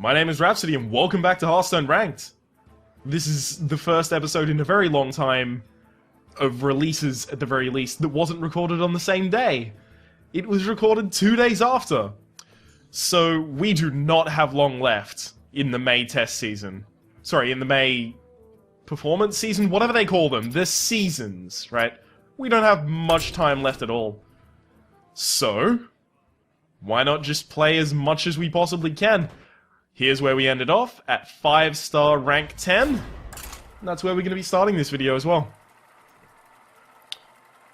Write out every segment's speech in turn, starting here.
My name is Rhapsody and welcome back to Hearthstone Ranked. This is the first episode in a very long time of releases, at the very least, that wasn't recorded on the same day. It was recorded 2 days after. So we do not have long left in the May test season. Sorry, in the May performance season? Whatever they call them. The seasons, right? We don't have much time left at all. So, why not just play as much as we possibly can? Here's where we ended off, at 5-star rank 10. And that's where we're going to be starting this video as well.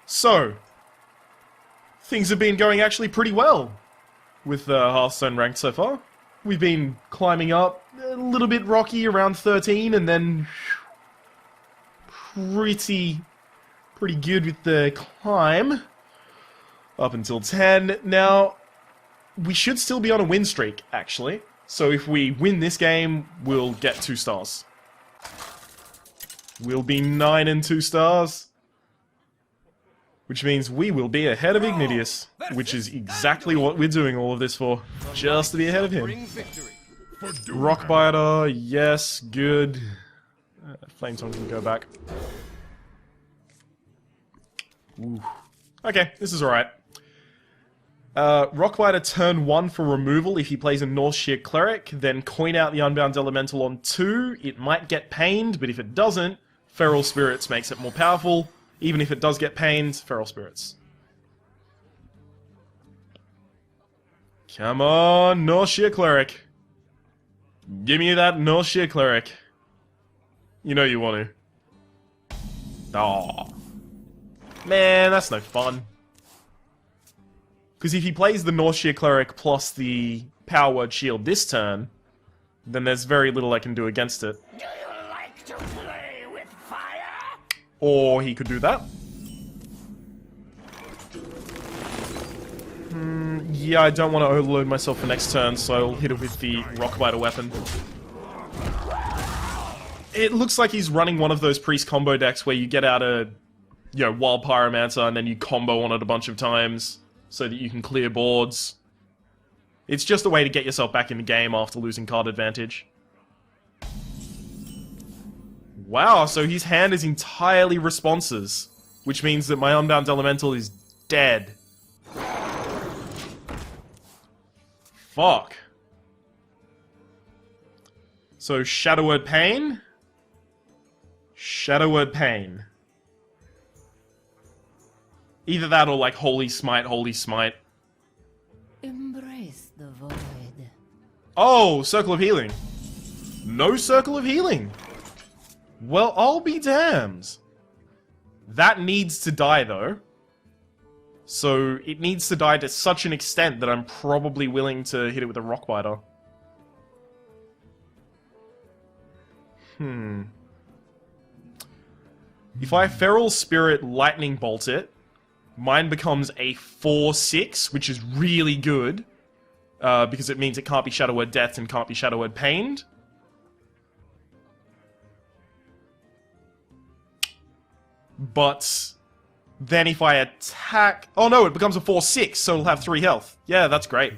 So, things have been going actually pretty well with Hearthstone Ranked so far. We've been climbing up, a little bit rocky around 13, and then pretty good with the climb up until 10. Now, we should still be on a win streak, actually. So if we win this game, we'll get 2 stars. We'll be 9 and 2 stars. Which means we will be ahead of Ignidius. Which is exactly what we're doing all of this for. Just to be ahead of him. Rockbiter, yes, good. Flametongue can go back. Ooh. Okay, this is alright. Rockbiter turn 1 for removal if he plays a North Sheer Cleric, then coin out the Unbound Elemental on 2. It might get pained, but if it doesn't, Feral Spirits makes it more powerful. Even if it does get pained, Feral Spirits. Come on, North Sheer Cleric. Give me that North Sheer Cleric. You know you want to. Aw. Man, that's no fun. Because if he plays the North Sheer Cleric plus the Power Word Shield this turn, then there's very little I can do against it. Do you like to play with fire? Or he could do that. Yeah, I don't want to overload myself for next turn, so I'll hit it with the Rockbiter weapon. It looks like he's running one of those priest combo decks where you get out a, Wild Pyromancer and then you combo on it a bunch of times so that you can clear boards. It's just a way to get yourself back in the game after losing card advantage. Wow, so his hand is entirely responses, which means that my Unbound Elemental is dead. Fuck. So, Shadow Word Pain. Shadow Word Pain. Either that or, like, Holy Smite, Holy Smite. Embrace the void. Oh, Circle of Healing. No Circle of Healing. Well, I'll be damned. That needs to die, though. So, it needs to die to such an extent that I'm probably willing to hit it with a Rockbiter. If I Feral Spirit Lightning Bolt it, mine becomes a 4/6, which is really good. Because it means it can't be Shadow Word Death and can't be Shadow Word Pained. But then if I attack... Oh no, it becomes a 4/6, so it'll have 3 health. Yeah, that's great.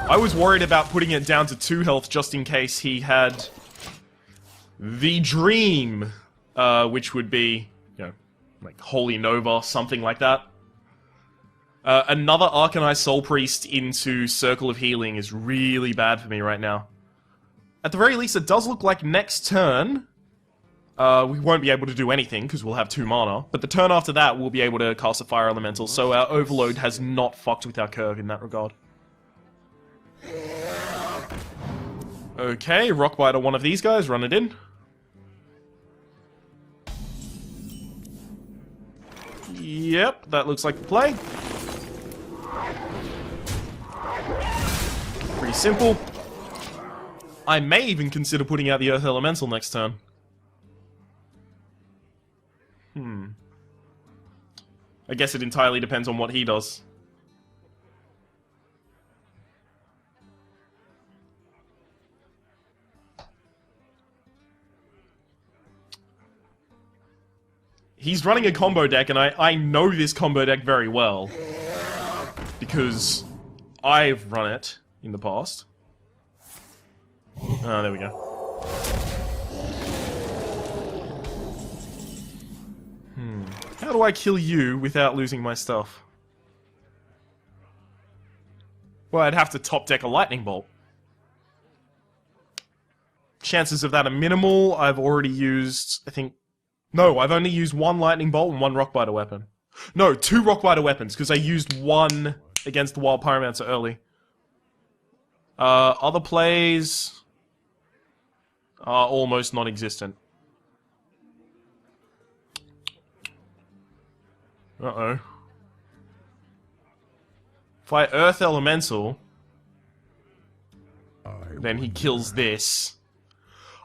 I was worried about putting it down to 2 health just in case he had the Dream, which would be, like Holy Nova, something like that. Another Arcanized Soul Priest into Circle of Healing is really bad for me right now. At the very least, it does look like next turn, we won't be able to do anything because we'll have 2 mana, but the turn after that we'll be able to cast a Fire Elemental, so our Overload has not fucked with our curve in that regard. Okay, Rockbiter one of these guys, run it in. Yep, that looks like the play. Pretty simple. I may even consider putting out the Earth Elemental next turn. I guess it entirely depends on what he does. He's running a combo deck, and I know this combo deck very well. Because I've run it in the past. Oh, there we go. How do I kill you without losing my stuff? Well, I'd have to top deck a lightning bolt. Chances of that are minimal. I've already used, I think... No, I've only used one lightning bolt and one rockbiter weapon. No, 2 rockbiter weapons, because I used one against the Wild Pyromancer early. Other plays are almost non-existent. Uh-oh. If I Earth Elemental, then he kills this.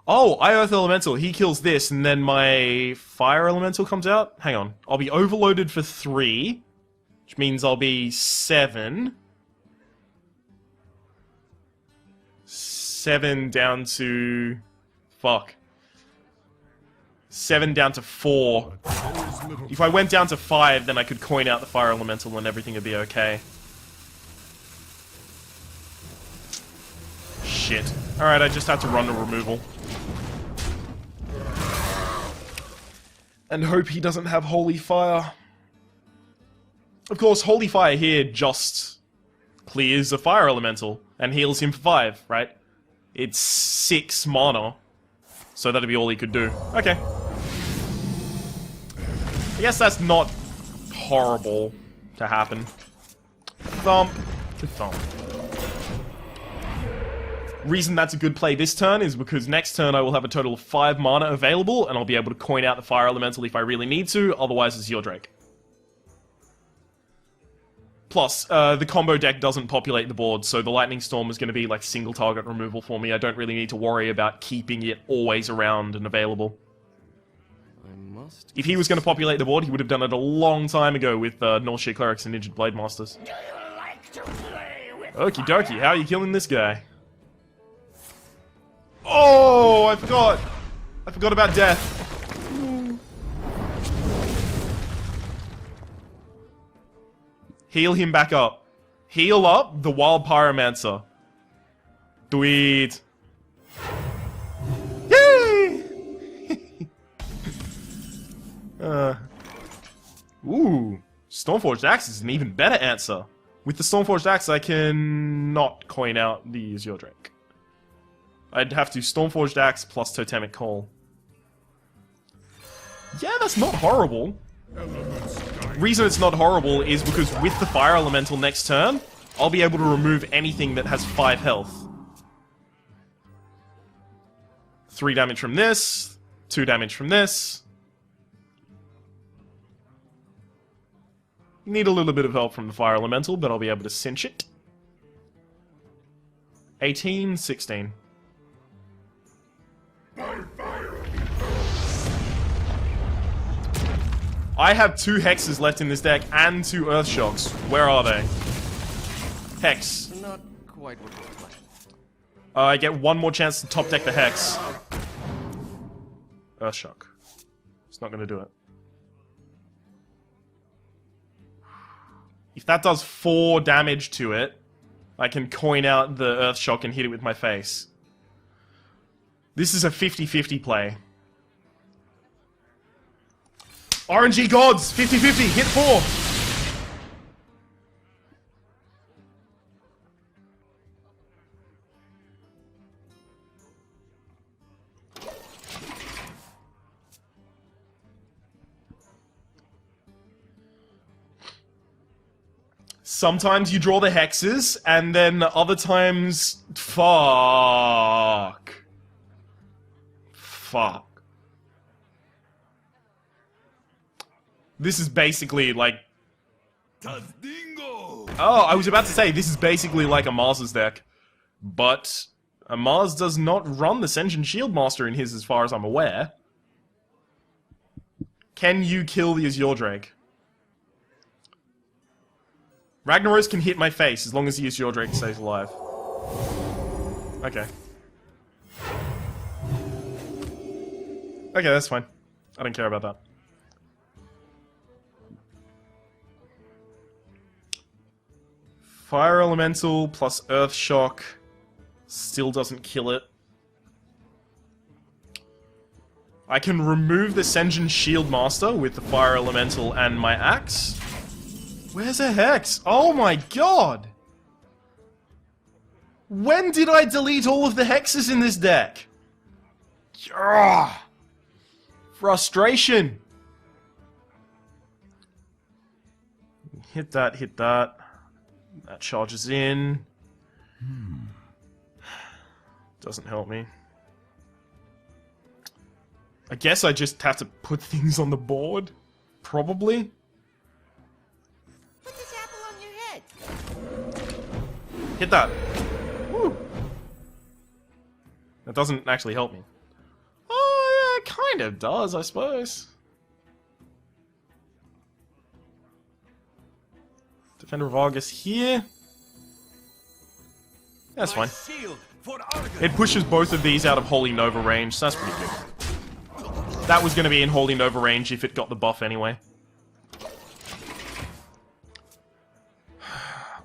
Oh, I Earth Elemental, he kills this, and then my Fire Elemental comes out? Hang on. I'll be overloaded for 3, which means I'll be 7. 7 down to... Fuck. 7 down to 4. If I went down to 5, then I could coin out the Fire Elemental and everything would be okay. Shit. Alright, I just have to run to removal. And hope he doesn't have Holy Fire. Of course, Holy Fire here just clears a Fire Elemental and heals him for 5, right? It's 6 mana, so that'd be all he could do. Okay. I guess that's not horrible to happen. Thump. Good thump. Reason that's a good play this turn is because next turn I will have a total of 5 mana available, and I'll be able to coin out the Fire Elemental if I really need to, otherwise it's your Drake. Plus, the combo deck doesn't populate the board, so the Lightning Storm is going to be like single target removal for me. I don't really need to worry about keeping it always around and available. If he was going to populate the board, he would have done it a long time ago with Northshire Clerics and Ninja Blade Masters. Do you like to play with Okie dokie, how are you killing this guy? Oh, I forgot! I forgot about death. Heal him back up. Heal up the Wild Pyromancer. Sweet. Yay! Ooh. Stormforged Axe is an even better answer. With the Stormforged Axe, I can not coin out the Azure Drake. I'd have to Stormforged Axe plus Totemic Call. Yeah, that's not horrible. Reason it's not horrible is because with the Fire Elemental next turn, I'll be able to remove anything that has 5 health. 3 damage from this, 2 damage from this. Need a little bit of help from the Fire Elemental, but I'll be able to cinch it. 18, 16. I have 2 Hexes left in this deck and 2 Earth Shocks. Where are they? Hex. Not quite what was planned. I get 1 more chance to top deck the Hex. Earth Shock. It's not gonna do it. If that does 4 damage to it, I can coin out the Earth Shock and hit it with my face. This is a 50-50 play. RNG gods! 50-50, hit 4! Sometimes you draw the hexes, and then other times... Fuck. This is basically like... Oh, I was about to say, this is basically like a Mars's deck. But a Mars does not run the Sentient Shieldmaster in his as far as I'm aware. Can you kill the Azure Drake? Ragnaros can hit my face as long as the Azure Drake stays alive. Okay. Okay, that's fine. I don't care about that. Fire Elemental plus Earth Shock still doesn't kill it. I can remove the Senjin Shield Master with the Fire Elemental and my axe. Where's a Hex? Oh my god! When did I delete all of the hexes in this deck? Ugh. Frustration! Hit that, hit that. That charges in. Doesn't help me. I guess I just have to put things on the board. Probably. Put this apple on your head. Hit that. Woo. That doesn't actually help me. Oh, yeah, it kind of does, I suppose. Defender of Argus here. That's fine. It pushes both of these out of Holy Nova range, so that's pretty good. That was going to be in Holy Nova range if it got the buff anyway.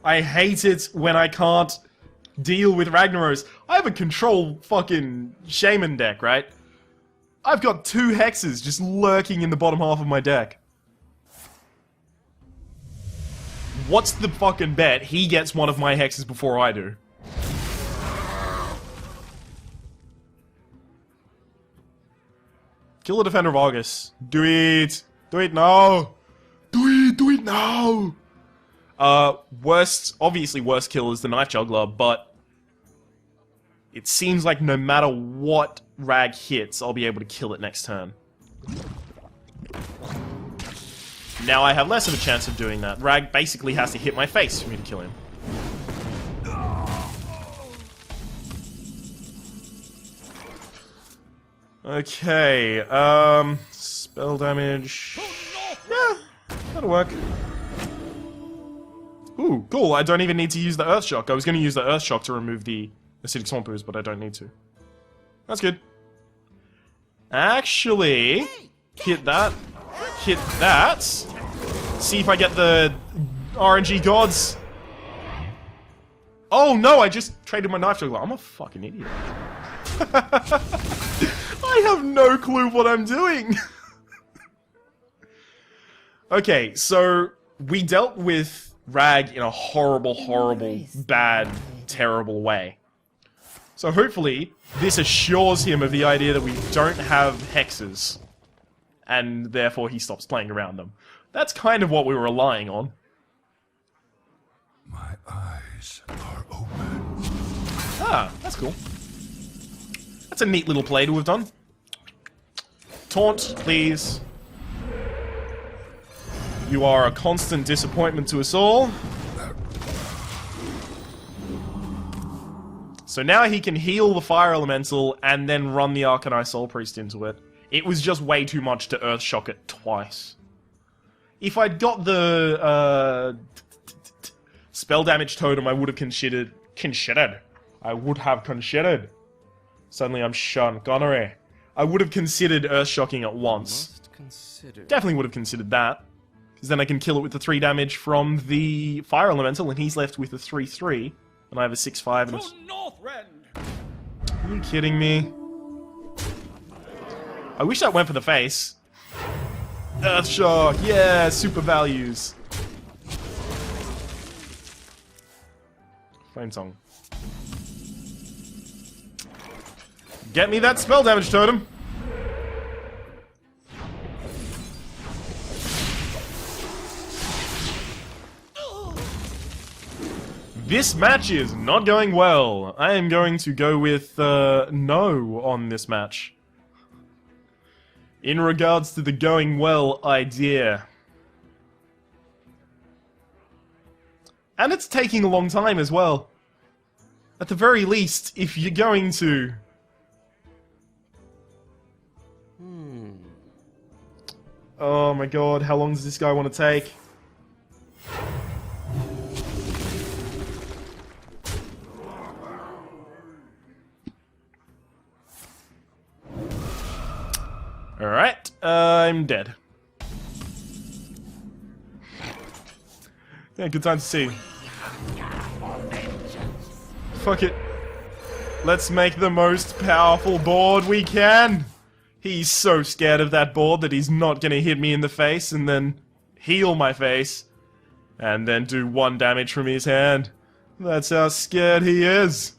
I hate it when I can't deal with Ragnaros. I have a control fucking Shaman deck, right? I've got 2 hexes just lurking in the bottom half of my deck. What's the fucking bet? He gets one of my hexes before I do. Kill the Defender of Argus. Do it! Do it now! Do it now! Obviously worst kill is the Knife Juggler, but it seems like no matter what Rag hits, I'll be able to kill it next turn. Now I have less of a chance of doing that. Rag basically has to hit my face for me to kill him. Okay, spell damage. Yeah, that'll work. Ooh, cool. I don't even need to use the Earth Shock. I was going to use the Earth Shock to remove the Acidic Swamp Ooze, but I don't need to. That's good. Actually, hit that. Hit that. See if I get the RNG gods. Oh no, I just traded my Knife Juggler. I'm a fucking idiot. I have no clue what I'm doing. Okay, so we dealt with Rag in a horrible, horrible, bad, terrible way. So hopefully, this assures him of the idea that we don't have hexes. And therefore he stops playing around them. That's kind of what we were relying on. My eyes are open. Ah, that's cool. That's a neat little play to have done. Taunt, please. You are a constant disappointment to us all. So now he can heal the Fire Elemental and then run the Arcanine Soul Priest into it. It was just way too much to Earth Shock it twice. If I'd got the spell damage totem, I would have considered. I would have considered. Suddenly I'm Sean Connery. I would have considered Earth Shocking it once. Definitely would have considered that. Because then I can kill it with the 3 damage from the Fire Elemental, and he's left with a 3/3. And I have a 6/5 and Are you kidding me? I wish that went for the face. Earth Shock, yeah, super values. Flame Song. Get me that spell damage totem. This match is not going well. I am going to go with no on this match. In regards to the going well idea. And it's taking a long time as well. At the very least, if you're going to... Oh my god, how long does this guy want to take? Alright, I'm dead. Yeah, good time to see. fuck it. Let's make the most powerful board we can. He's so scared of that board that he's not gonna hit me in the face and then heal my face. And then do 1 damage from his hand. That's how scared he is.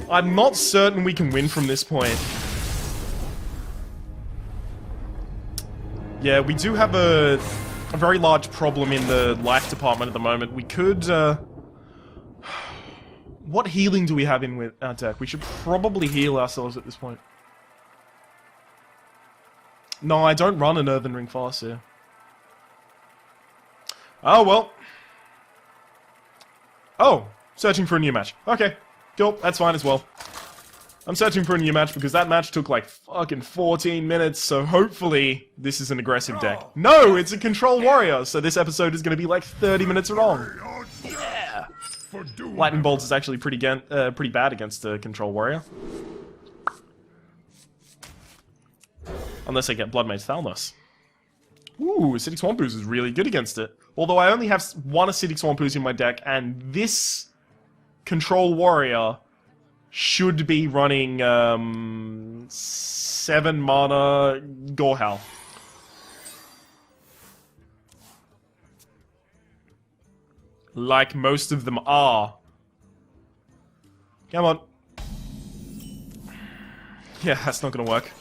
I'm not certain we can win from this point. Yeah, we do have a very large problem in the life department at the moment. We could, what healing do we have in with our deck? We should probably heal ourselves at this point. No, I don't run an Earthen Ring Farseer. Oh, well. Oh, searching for a new match. Okay, cool, that's fine as well. I'm searching for a new match because that match took like fucking 14 minutes, so hopefully this is an aggressive deck. No, it's a Control Warrior, so this episode is going to be like 30 minutes long. Yeah! Lightning Bolts is actually pretty bad against a Control Warrior. Unless I get Blood Mage Thalmos. Ooh, Acidic Swamp Ooze is really good against it. Although I only have 1 Acidic Swamp Ooze in my deck, and this Control Warrior should be running 7 mana Gorehowl. Like most of them are. Come on. Yeah, that's not gonna work.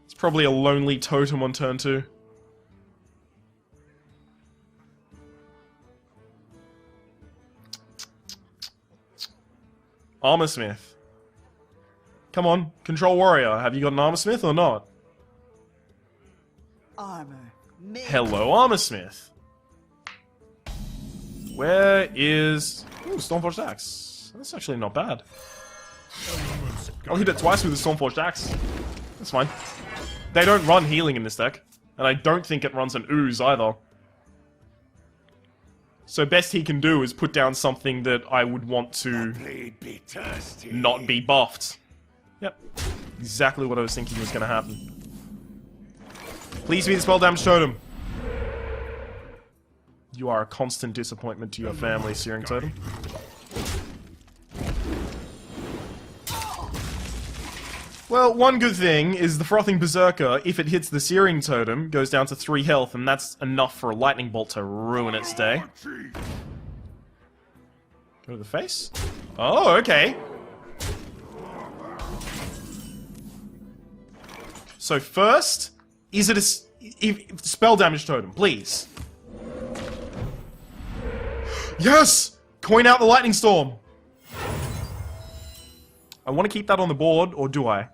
It's probably a Lonely Totem on turn 2. Armorsmith. Come on, Control Warrior, have you got an Armorsmith or not? Armor. Hello, Armorsmith. Where is... Ooh, Stormforged Axe. That's actually not bad. I'll hit it twice with the Stormforged Axe. That's fine. They don't run healing in this deck. And I don't think it runs an Ooze either. So best he can do is put down something that I would want to not be buffed. Yep. Exactly what I was thinking was going to happen. Please be the Spell Damage Totem. You are a constant disappointment to your family, Searing Totem. Well, one good thing is the Frothing Berserker, if it hits the Searing Totem, goes down to 3 health, and that's enough for a Lightning Bolt to ruin its day. Go to the face? Oh, okay. So first, is it a Spell Damage Totem, please? Yes! Coin out the Lightning Storm! I want to keep that on the board, or do I?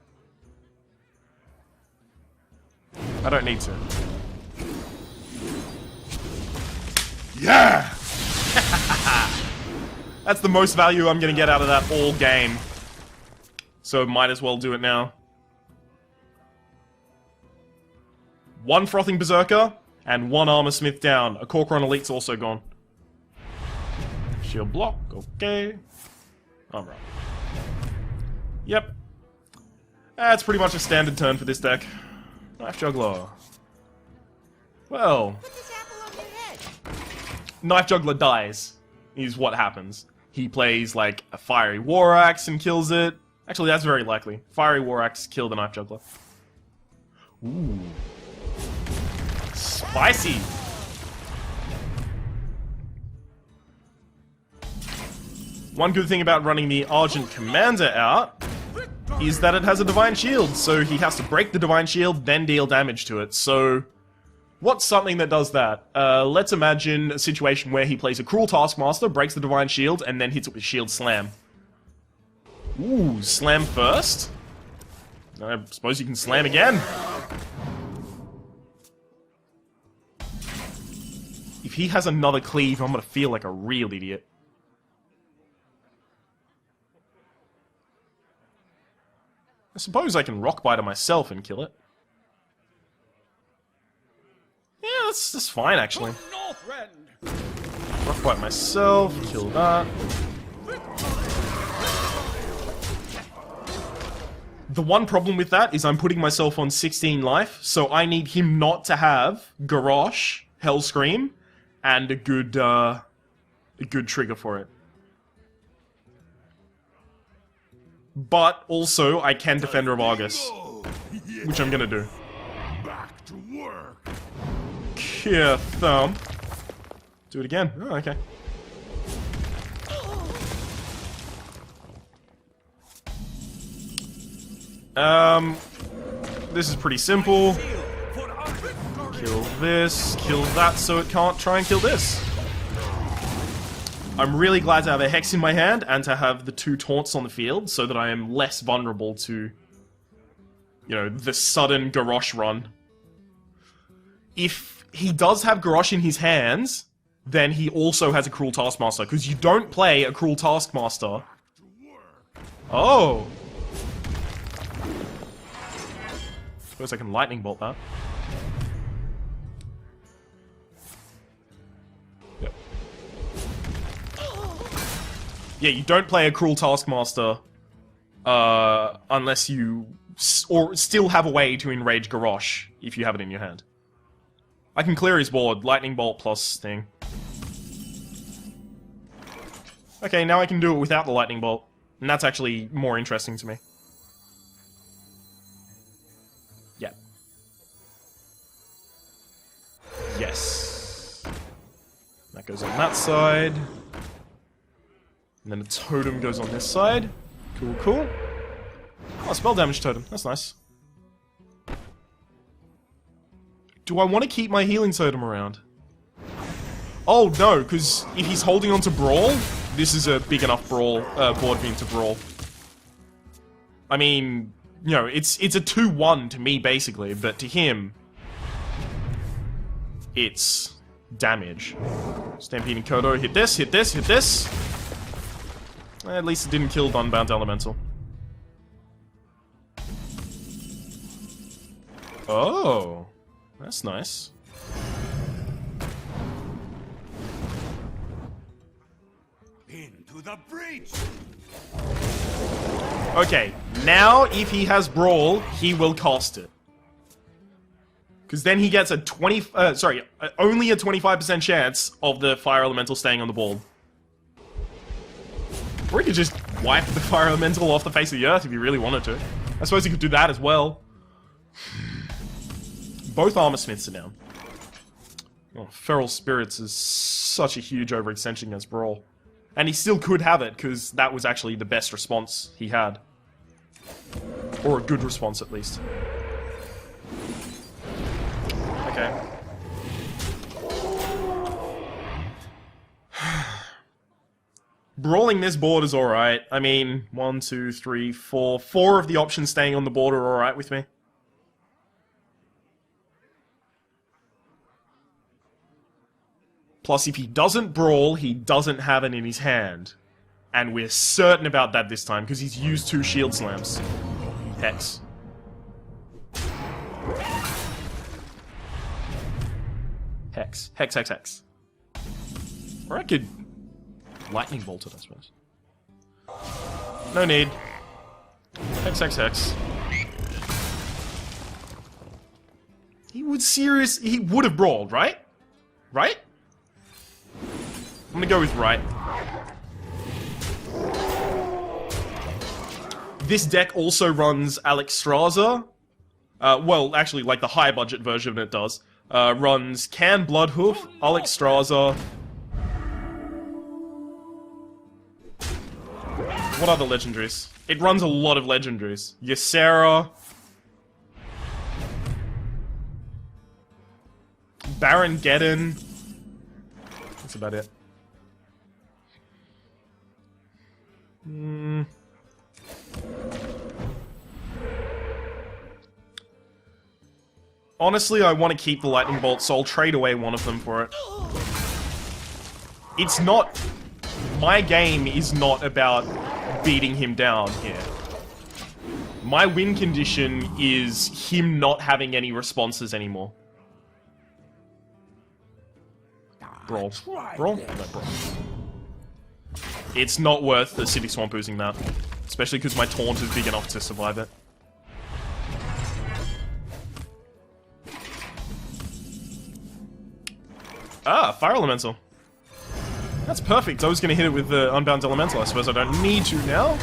I don't need to. Yeah! That's the most value I'm going to get out of that all game. So might as well do it now. 1 Frothing Berserker, and 1 Armorsmith down. A Corcoran Elite's also gone. Shield block, okay. Alright. Yep. That's pretty much a standard turn for this deck. Knife Juggler. Well... Put this apple on your head. Knife Juggler dies, is what happens. He plays, like, a Fiery War Axe and kills it. Actually, that's very likely. Fiery War Axe kill the Knife Juggler. Ooh. Spicy! One good thing about running the Argent Commander out is that it has a Divine Shield, so he has to break the Divine Shield, then deal damage to it. So, what's something that does that? Let's imagine a situation where he plays a Cruel Taskmaster, breaks the Divine Shield, and then hits it with Shield Slam. Ooh, Slam first? I suppose you can Slam again. If he has another Cleave, I'm gonna feel like a real idiot. I suppose I can Rockbiter myself and kill it. Yeah, that's fine, actually. Rockbite myself, kill that. The one problem with that is I'm putting myself on 16 life, so I need him not to have Garrosh, Hellscream, and a good trigger for it. But also, I can Defender of Argus, which I'm gonna do. Back to work. Kia Thump. Do it again. Oh, okay. This is pretty simple. Kill this, kill that so it can't try and kill this. I'm really glad to have a Hex in my hand and to have the 2 taunts on the field so that I am less vulnerable to, you know, the sudden Garrosh run. If he does have Garrosh in his hands, then he also has a Cruel Taskmaster, because you don't play a Cruel Taskmaster. Oh! Suppose I can Lightning Bolt that. Yep. Yeah, you don't play a Cruel Taskmaster unless you still have a way to enrage Garrosh if you have it in your hand. I can clear his board, Lightning Bolt plus thing. Okay, now I can do it without the Lightning Bolt, and that's actually more interesting to me. Yeah. Yes. That goes on that side. And then a totem goes on this side. Cool, cool. Oh, spell damage totem. That's nice. Do I want to keep my healing totem around? Oh, no, because if he's holding on to Brawl, this is a big enough Brawl board for him to Brawl. I mean, you know, it's a 2-1 to me, basically, but to him, it's damage. Stampeding Kodo, hit this, hit this, hit this. At least it didn't kill Dunbound Elemental. Oh, that's nice. Into the breach. Okay, now if he has Brawl, he will cast it. Because then he gets a only a 25% chance of the Fire Elemental staying on the board. Or he could just wipe the Fire Elemental off the face of the earth if he really wanted to. I suppose he could do that as well. Both Armor Smiths are down. Oh, Feral Spirits is such a huge overextension against Brawl. And he still could have it, because that was actually the best response he had. Or a good response, at least. Okay. Brawling this board is alright. I mean, 1, 2, 3, 4. 4 of the options staying on the board are alright with me. Plus, if he doesn't Brawl, he doesn't have it in his hand. And we're certain about that this time, because he's used 2 Shield Slams. Hex. Hex. Hex, hex, hex. Or I could Lightning Bolt it, I suppose. No need. Hex, hex, hex. He would have Brawled, right? Right? I'm gonna go with right. This deck also runs Alexstrasza. Well, actually, like the high budget version of it does. Runs Can Bloodhoof, Alexstrasza. What other legendaries? It runs a lot of legendaries. Ysera. Baron Geddon. That's about it. Honestly, I want to keep the Lightning Bolt, so I'll trade away one of them for it. It's not... My game is not about beating him down here. My win condition is him not having any responses anymore. Brawl. Brawl? No, Brawl. It's not worth the Acidic Swamp oozing that. Especially because my taunt is big enough to survive it. Ah, Fire Elemental. That's perfect. I was going to hit it with the Unbound Elemental. I suppose I don't need to now.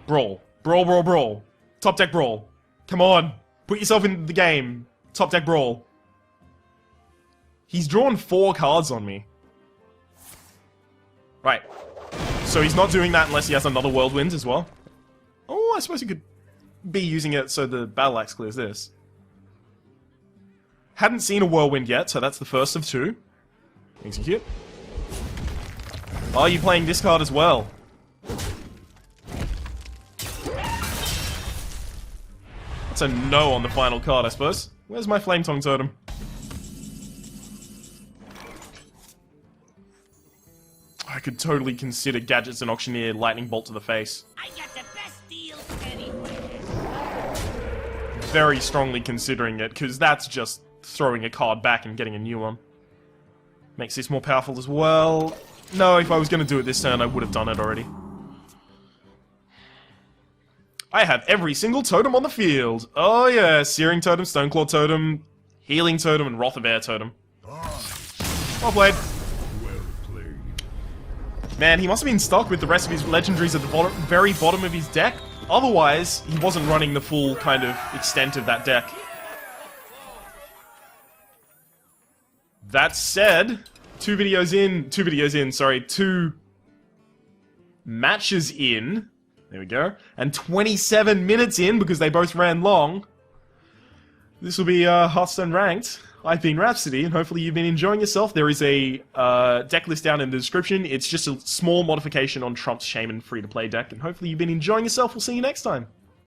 Brawl. Brawl, brawl, brawl. Top deck brawl. Come on. Put yourself in the game. Top deck brawl. He's drawn 4 cards on me. Right. So he's not doing that unless he has another Whirlwind as well. Oh, I suppose he could be using it so the Battle Axe clears this. Hadn't seen a Whirlwind yet, so that's the first of 2. Execute. Are you playing this card as well? That's a no on the final card, I suppose. Where's my Flame Tongue Totem? I could totally consider Gadgets and Auctioneer Lightning Bolt to the face. I got the best deals anywhere. Very strongly considering it, because that's just throwing a card back and getting a new one. Makes this more powerful as well. No, if I was going to do it this turn, I would have done it already. I have every single totem on the field. Oh yeah, Searing Totem, Stoneclaw Totem, Healing Totem, and Wrath of Air Totem. Well played. Man, he must have been stuck with the rest of his legendaries at the very bottom of his deck. Otherwise, he wasn't running the full kind of extent of that deck. That said, two matches in, there we go, and 27 minutes in, because they both ran long. This will be Hearthstone Ranked. I've been Rhapsody, and hopefully you've been enjoying yourself. There is a deck list down in the description. It's just a small modification on Trump's Shaman free-to-play deck, and hopefully you've been enjoying yourself. We'll see you next time.